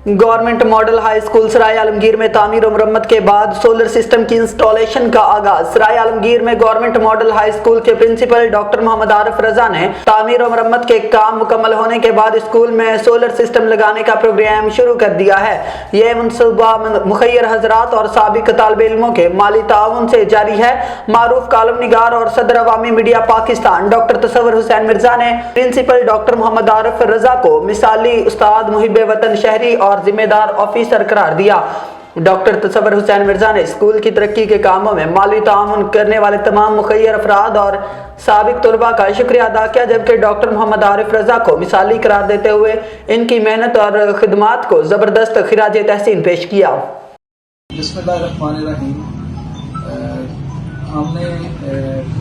Government model high school سرائے عالمگیر میں تعمیر و مرمت کے بعد سولر سسٹم کی انسٹالیشن کا آغاز۔ سرائے عالمگیر میں گورنمنٹ ماڈل ہائی اسکول کے پرنسپل ڈاکٹر محمد عارف رضا نے تعمیر و مرمت کے کام مکمل ہونے کے بعد اسکول میں سولر سسٹم لگانے کا پروگرام شروع کر دیا ہے۔ یہ منصوبہ مخیر حضرات اور سابق طالب علموں کے مالی تعاون سے جاری ہے۔ معروف کالم نگار اور صدر عوامی میڈیا پاکستان ڈاکٹر تصور حسین مرزا نے پرنسپل ڈاکٹر محمد عارف رضا کو مثالی استاد، محب وطن، شہری اور ذمہ دار آفیسر قرار دیا۔ ڈاکٹر تصور حسین مرزا نے اسکول کی ترقی کے کاموں میں مالی تعاون کرنے والے تمام مخیر افراد اور سابق طلباء کا شکریہ ادا کیا، جبکہ ڈاکٹر محمد عارف رضا کو مثالی قرار دیتے ہوئے ان کی محنت اور خدمات کو زبردست خراج تحسین پیش کیا۔ بسم اللہ الرحمن الرحیم۔ ہم نے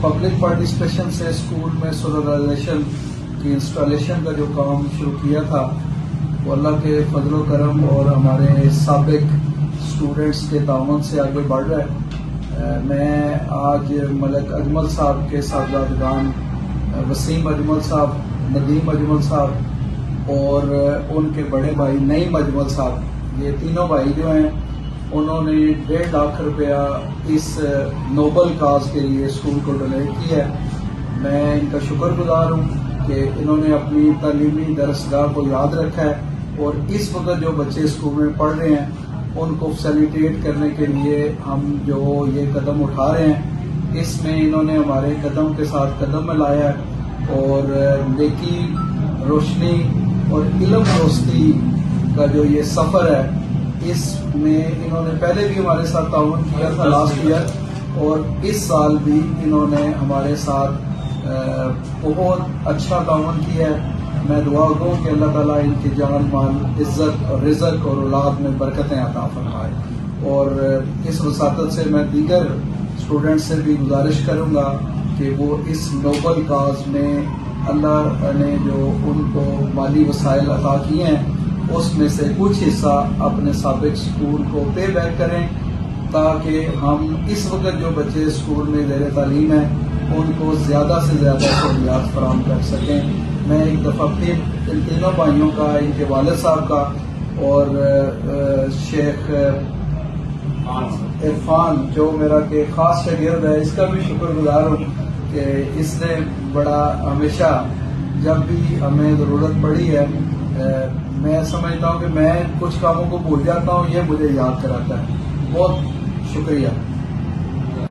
پبلک پارٹیسپیشن سے اسکول میں سولرائزیشن کی انسٹالیشن کا جو کام شروع کیا تھا وہ اللہ کے فضل و کرم اور ہمارے سابق اسٹوڈنٹس کے تعاون سے آگے بڑھ رہا ہے۔ میں آج ملک اجمل صاحب کے صاحبزادگان وسیم اجمل صاحب، ندیم اجمل صاحب اور ان کے بڑے بھائی نعیم اجمل صاحب، یہ تینوں بھائی جو ہیں انہوں نے 1.5 لاکھ روپیہ اس نوبل کاز کے لیے اسکول کو ڈونیٹ کیا ہے۔ میں ان کا شکر گزار ہوں کہ انہوں نے اپنی تعلیمی درسگاہ کو یاد رکھا ہے اور اس وقت جو بچے اسکول میں پڑھ رہے ہیں ان کو فیسیلیٹیٹ کرنے کے لیے ہم جو یہ قدم اٹھا رہے ہیں، اس میں انہوں نے ہمارے قدم کے ساتھ قدم ملایا ہے اور نیکی، روشنی اور علم دوستی کا جو یہ سفر ہے اس میں انہوں نے پہلے بھی ہمارے ساتھ تعاون کیا تھا لاسٹ ایئر، اور اس سال بھی انہوں نے ہمارے ساتھ بہت اچھا تعاون کیا ہے۔ میں دعا گوں کہ اللہ تعالیٰ ان کی جان، مال، عزت اور رزق اور اولاد میں برکتیں عطا فرمائے، اور اس وساطت سے میں دیگر اسٹوڈنٹ سے بھی گزارش کروں گا کہ وہ اس نوبل کاز میں اللہ نے جو ان کو مالی وسائل عطا کیے ہیں اس میں سے کچھ حصہ اپنے سابق اسکول کو پے بیک کریں، تاکہ ہم اس وقت جو بچے اسکول میں زیر تعلیم ہیں ان کو زیادہ سے زیادہ سہولیات فراہم کر سکیں۔ میں ایک دفعہ پھر ان تینوں بھائیوں کا، ان کے والد صاحب کا اور شیخ عرفان جو میرا کہ خاص شاگرد ہے، اس کا بھی شکر گزار ہوں کہ اس نے بڑا ہمیشہ جب بھی ہمیں ضرورت پڑی ہے، میں سمجھتا ہوں کہ میں کچھ کاموں کو بھول جاتا ہوں، یہ مجھے یاد کراتا ہے۔ بہت شکریہ۔